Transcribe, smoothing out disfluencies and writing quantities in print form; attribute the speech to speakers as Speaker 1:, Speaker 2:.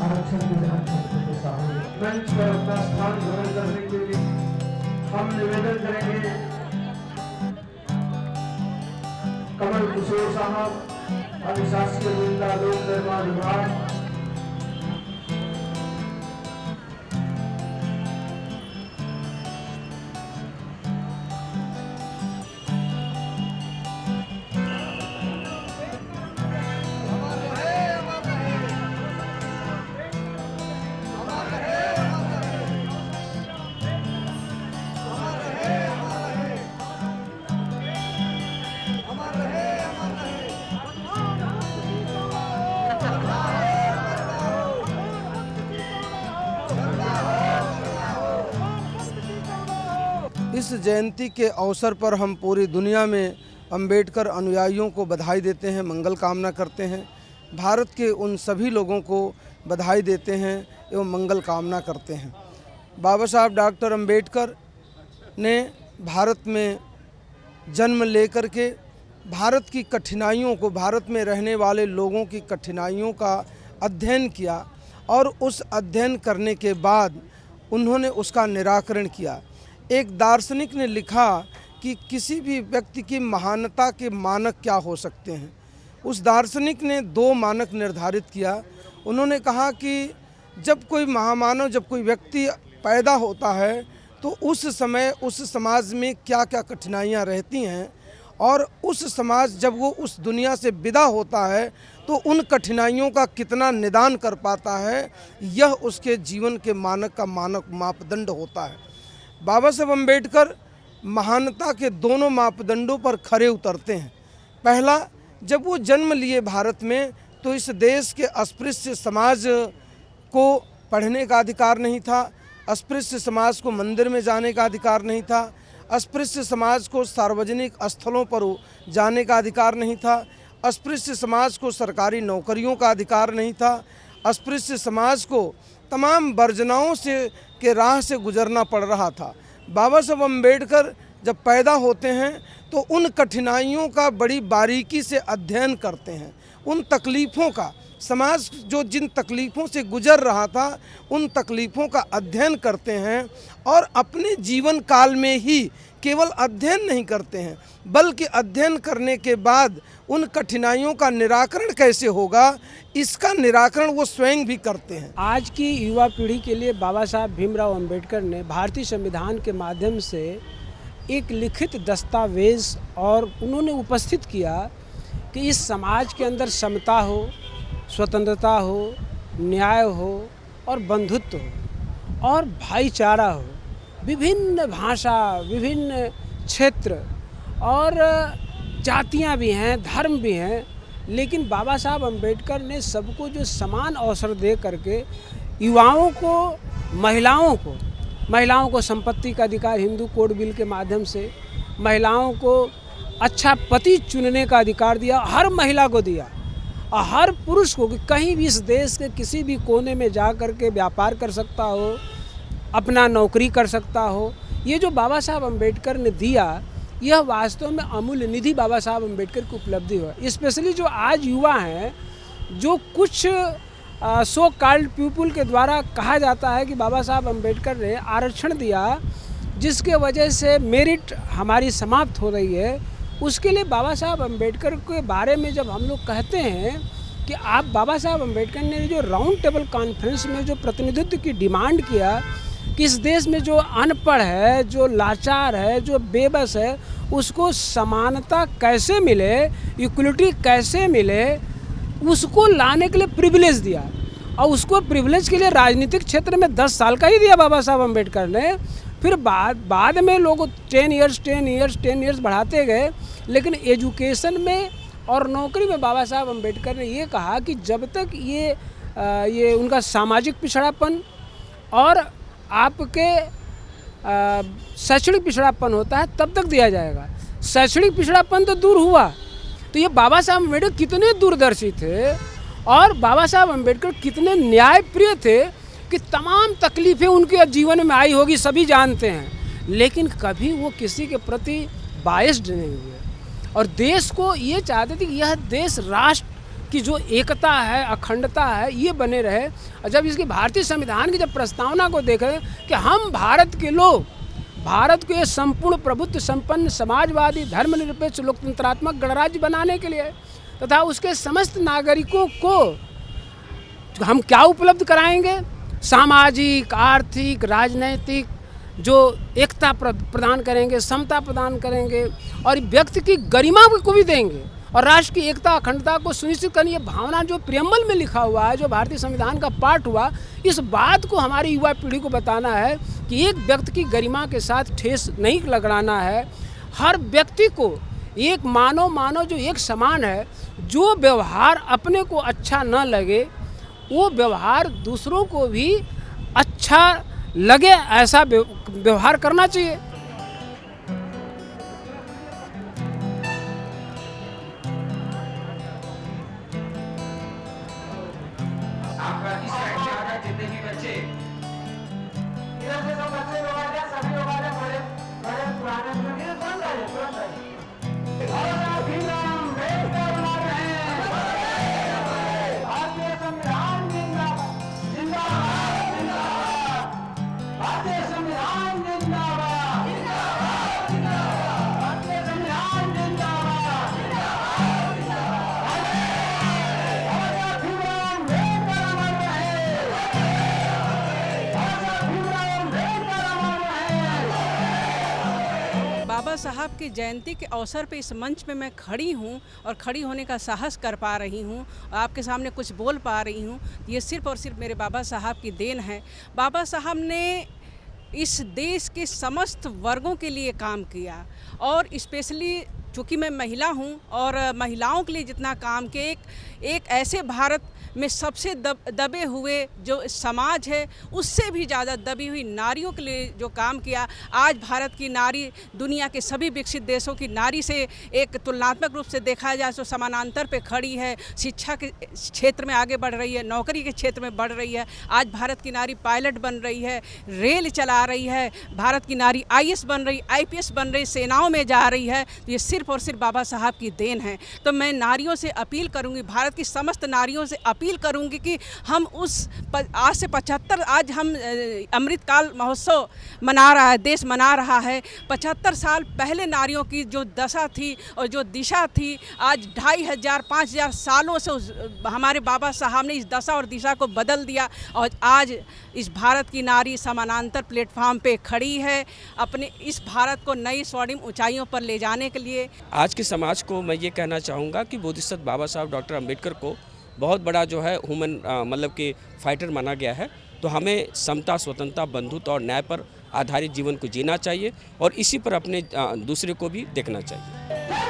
Speaker 1: आरक्षण के विधान के सामने मंच पर अपना स्थान ग्रहण करने के लिए हम निवेदन करेंगे कमल किशोर साहब, अधिशासी जिला लोक निर्माण विभाग।
Speaker 2: इस जयंती के अवसर पर हम पूरी दुनिया में अंबेडकर अनुयायियों को बधाई देते हैं, मंगल कामना करते हैं। भारत के उन सभी लोगों को बधाई देते हैं एवं मंगल कामना करते हैं। बाबा साहब डॉक्टर अंबेडकर ने भारत में जन्म लेकर के भारत की कठिनाइयों को, भारत में रहने वाले लोगों की कठिनाइयों का अध्ययन किया और उस अध्ययन करने के बाद उन्होंने उसका निराकरण किया। एक दार्शनिक ने लिखा कि किसी भी व्यक्ति की महानता के मानक क्या हो सकते हैं। उस दार्शनिक ने दो मानक निर्धारित किया। उन्होंने कहा कि जब कोई महामानव, जब कोई व्यक्ति पैदा होता है तो उस समय उस समाज में क्या क्या कठिनाइयाँ रहती हैं और उस समाज जब वो उस दुनिया से विदा होता है तो उन कठिनाइयों का कितना निदान कर पाता है, यह उसके जीवन के मानक का मापदंड होता है। बाबा साहब अम्बेडकर महानता के दोनों मापदंडों पर खरे उतरते हैं। पहला, जब वो जन्म लिए भारत में तो इस देश के अस्पृश्य समाज को पढ़ने का अधिकार नहीं था, अस्पृश्य समाज को मंदिर में जाने का अधिकार नहीं था, अस्पृश्य समाज को सार्वजनिक स्थलों पर जाने का अधिकार नहीं था, अस्पृश्य समाज को सरकारी नौकरियों का अधिकार नहीं था, अस्पृश्य समाज को तमाम वर्जनाओं से के राह से गुजरना पड़ रहा था। बाबा साहब अम्बेडकर जब पैदा होते हैं तो उन कठिनाइयों का बड़ी बारीकी से अध्ययन करते हैं, उन तकलीफ़ों का, समाज जो जिन तकलीफ़ों से गुजर रहा था उन तकलीफ़ों का अध्ययन करते हैं और अपने जीवन काल में ही केवल अध्ययन नहीं करते हैं बल्कि अध्ययन करने के बाद उन कठिनाइयों का निराकरण कैसे होगा, इसका निराकरण वो स्वयं भी करते हैं।
Speaker 3: आज की युवा पीढ़ी के लिए बाबा साहब भीमराव अंबेडकर ने भारतीय संविधान के माध्यम से एक लिखित दस्तावेज और उन्होंने उपस्थित किया कि इस समाज के अंदर समता हो, स्वतंत्रता हो, न्याय हो और बंधुत्व हो और भाईचारा हो। विभिन्न भाषा, विभिन्न क्षेत्र और जातियां भी हैं, धर्म भी हैं, लेकिन बाबा साहब अम्बेडकर ने सबको जो समान अवसर दे करके युवाओं को, महिलाओं को संपत्ति का अधिकार हिंदू कोड बिल के माध्यम से, महिलाओं को अच्छा पति चुनने का अधिकार दिया, हर महिला को दिया और हर पुरुष को कि कहीं भी इस देश के किसी भी कोने में जा कर के व्यापार कर सकता हो, अपना नौकरी कर सकता हो। ये जो बाबा साहब अम्बेडकर ने दिया, यह वास्तव में अमूल्य निधि बाबा साहब अम्बेडकर की उपलब्धि हुआ। स्पेशली जो आज युवा हैं, जो कुछ सो कॉल्ड पीपुल के द्वारा कहा जाता है कि बाबा साहब अम्बेडकर ने आरक्षण दिया जिसके वजह से मेरिट हमारी समाप्त हो रही है, उसके लिए बाबा साहब अम्बेडकर के बारे में जब हम लोग कहते हैं कि आप बाबा साहब अम्बेडकर ने जो राउंड टेबल कॉन्फ्रेंस में जो प्रतिनिधित्व की डिमांड किया कि इस देश में जो अनपढ़ है, जो लाचार है, जो बेबस है, उसको समानता कैसे मिले, इक्वलिटी कैसे मिले, उसको लाने के लिए प्रिविलेज दिया और उसको प्रिविलेज के लिए राजनीतिक क्षेत्र में 10 साल का ही दिया बाबा साहब अम्बेडकर ने। फिर बाद में लोग 10 इयर्स बढ़ाते गए, लेकिन एजुकेशन में और नौकरी में बाबा साहब अम्बेडकर ने ये कहा कि जब तक ये उनका सामाजिक पिछड़ापन और आपके शैक्षणिक पिछड़ापन होता है तब तक दिया जाएगा। शैक्षणिक पिछड़ापन तो दूर हुआ, तो ये बाबा साहब अम्बेडकर कितने दूरदर्शी थे और बाबा साहब अम्बेडकर कितने न्यायप्रिय थे कि तमाम तकलीफ़ें उनके जीवन में आई होगी, सभी जानते हैं, लेकिन कभी वो किसी के प्रति बायस्ड नहीं हुए और देश को ये चाहते थे कि यह देश राष्ट्र कि जो एकता है, अखंडता है, ये बने रहे। और जब इसकी भारतीय संविधान की जब प्रस्तावना को देखें कि हम भारत के लोग भारत को ये संपूर्ण प्रभुत्व संपन्न समाजवादी धर्मनिरपेक्ष लोकतंत्रात्मक गणराज्य बनाने के लिए तथा उसके समस्त नागरिकों को हम क्या उपलब्ध कराएंगे, सामाजिक, आर्थिक, राजनैतिक जो एकता प्रदान करेंगे, समता प्रदान करेंगे और व्यक्ति की गरिमा को भी देंगे और राष्ट्र की एकता अखंडता को सुनिश्चित करने, ये भावना जो प्रियम्बल में लिखा हुआ है, जो भारतीय संविधान का पाठ हुआ, इस बात को हमारी युवा पीढ़ी को बताना है कि एक व्यक्ति की गरिमा के साथ ठेस नहीं लगड़ाना है। हर व्यक्ति को एक मानव जो एक समान है, जो व्यवहार अपने को अच्छा न लगे वो व्यवहार दूसरों को भी अच्छा लगे, ऐसा व्यवहार करना चाहिए।
Speaker 4: आपका इस साइड से आकर जितने भी बच्चे
Speaker 1: इधर से सब बच्चे लोग आ जाए, सभी लोग आ जाए, बड़े बड़े पुराने लोग इधर तुरंत आइए, तुरंत आइए। और भीम बेटकर मर रहे हैं। भारतीय संविधान जिंदाबाद, जिंदाबाद, जिंदाबाद। भारतीय संविधान जिंदाबाद, जिंदाबाद, जिंदाबाद। भारतीय संविधान जिंदाबाद, जिंदाबाद, जिंदाबाद। और भीम बेटकर मर रहे हैं।
Speaker 5: बाबा साहब की जयंती के अवसर पे इस मंच पे मैं खड़ी हूँ और खड़ी होने का साहस कर पा रही हूँ, आपके सामने कुछ बोल पा रही हूँ। ये सिर्फ़ और सिर्फ मेरे बाबा साहब की देन है। बाबा साहब ने इस देश के समस्त वर्गों के लिए काम किया और स्पेशली चूँकि मैं महिला हूँ और महिलाओं के लिए जितना काम किया, एक ऐसे भारत में सबसे दबे हुए जो समाज है उससे भी ज़्यादा दबी हुई नारियों के लिए जो काम किया। आज भारत की नारी दुनिया के सभी विकसित देशों की नारी से एक तुलनात्मक रूप से देखा जाए तो समानांतर पे खड़ी है। शिक्षा के क्षेत्र में आगे बढ़ रही है, नौकरी के क्षेत्र में बढ़ रही है। आज भारत की नारी पायलट बन रही है, रेल चला रही है, भारत की नारी IAS बन रही, IPS बन रही, सेनाओं में जा रही है। तो ये सिर्फ और सिर्फ बाबा साहब की देन है। तो मैं नारियों से अपील करूँगी, भारत की समस्त नारियों से अपील करूंगी कि हम उस आज से 75 आज हम अमृतकाल महोत्सव मना रहा है, देश मना रहा है। 75 साल पहले नारियों की जो दशा थी और जो दिशा थी, आज 2500-5000 सालों से हमारे बाबा साहब ने इस दशा और दिशा को बदल दिया और आज इस भारत की नारी समानांतर प्लेटफॉर्म पे खड़ी है अपने इस भारत को नई स्वर्णिम ऊंचाइयों पर ले जाने के लिए।
Speaker 6: आज के समाज को मैं ये कहना चाहूँगा कि बोधिसत्व बाबा साहब डॉक्टर अंबेडकर को बहुत बड़ा जो है ह्यूमन मतलब कि फाइटर माना गया है। तो हमें समता, स्वतंत्रता, बंधुत्व और न्याय पर आधारित जीवन को जीना चाहिए और इसी पर अपने दूसरे को भी देखना चाहिए।